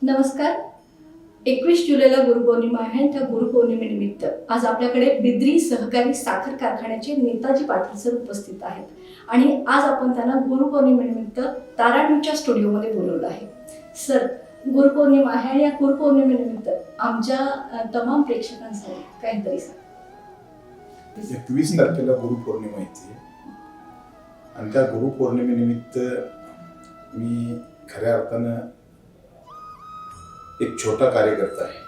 नमस्कार. 21 जुलैला गुरुपौर्णिमा आहे. त्या गुरुपौर्णिमेनिमित्त आज आपल्याकडे बिद्री सहकारी साखर कारखान्याचे नेताजी पाटील सर उपस्थित आहेत आणि आज आपण त्यांना गुरुपौर्णिमेनिमित्त ताराडूच्या स्टुडिओमध्ये बोलवलं आहे. सर, गुरुपौर्णिमा आहे आणि या गुरुपौर्णिमेनिमित्त आमच्या तमाम प्रेक्षकांसाठी काहीतरी सांगा. 21 तारखेला गुरुपौर्णिमा येते आणि त्या गुरुपौर्णिमेनिमित्त मी खऱ्या अर्थानं एक छोटा कार्यकर्ता आहे.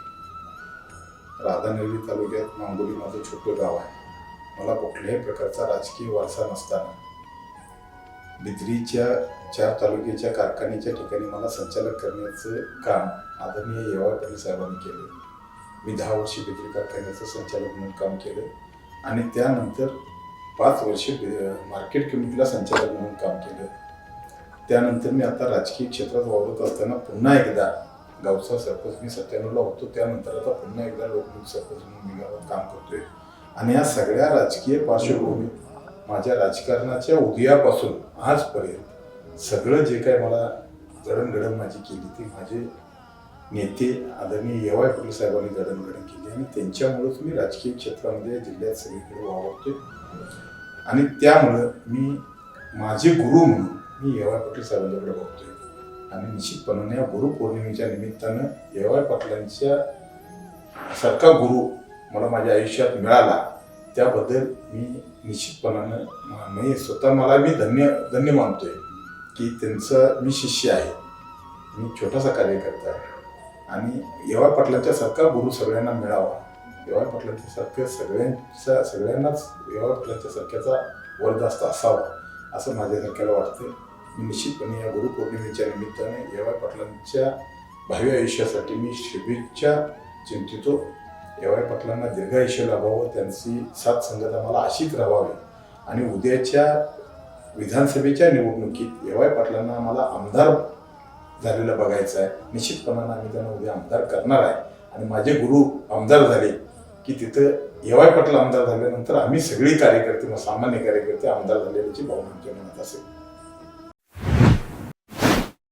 राधानगरी तालुक्यात मांगोली माझं छोटं गाव आहे. मला कुठल्याही प्रकारचा राजकीय वारसा नसताना बिद्रीच्या 4 तालुक्याच्या कारखान्याच्या ठिकाणी मला संचालक करण्याचं काम आदरणीय येवाळ पाटील साहेबांनी केलं. मी 10 वर्षे बिद्री कारखान्याचं संचालक म्हणून काम केलं आणि त्यानंतर 5 वर्षे मार्केट कमिटीला संचालक म्हणून काम केलं. त्यानंतर मी आता राजकीय क्षेत्रात वावरत असताना पुन्हा एकदा गावचा सरपंच मी 97ला होतो. त्यानंतर आता पुन्हा एकदा लोकमुख सरपंच म्हणून मी गावात काम करतोय आणि या सगळ्या राजकीय पार्श्वभूमीत माझ्या राजकारणाच्या उदयापासून आजपर्यंत सगळं जे काय मला जडणघडण माझी केली ती माझे नेते आदरणीय येवाळ पाटील साहेबांनी जडणघडण केली आणि त्यांच्यामुळेच मी राजकीय क्षेत्रामध्ये जिल्ह्यात सगळीकडे वावरतोय आणि त्यामुळं मी माझे गुरु म्हणून मी येवाळ पाटील साहेबांच्याकडे बघतोय आणि निश्चितपणाने या गुरुपौर्णिमेच्या निमित्तानं येवाळ पाटलांच्या सारखा गुरु मला माझ्या आयुष्यात मिळाला त्याबद्दल मी निश्चितपणानं मी स्वतः मला मी धन्य मानतोय की त्यांचं मी शिष्य आहे. मी छोटासा कार्यकर्ता आहे आणि येवाळ पाटलांच्या सारखा गुरु सगळ्यांना मिळावा. येवाळ पाटलांच्या सारखं सगळ्यांनाच येवाळ पाटलांच्या सारख्याचा वरदास्त असावा असं माझ्यासारख्याला वाटतं. मी निश्चितपणे या गुरुपौर्णिमेच्या निमित्ताने येवाळ पाटलांच्या भावी आयुष्यासाठी मी शुभेच्छा चिंतितो. येवाळ पाटलांना दीर्घायुष्य लाभावं, त्यांची साथ संगत आम्हाला अशीच राहावी आणि उद्याच्या विधानसभेच्या निवडणुकीत येवाळ पाटलांना आम्हाला आमदार झालेलं बघायचं आहे. निश्चितपणानं आम्ही त्यांना उद्या आमदार करणार आहे आणि माझे गुरु आमदार झाले की तिथं येवाळ पाटील आमदार झाल्यानंतर आम्ही सगळी कार्यकर्ते सामान्य कार्यकर्ते आमदार झालेल्याची भावना आमच्या मनात असेल.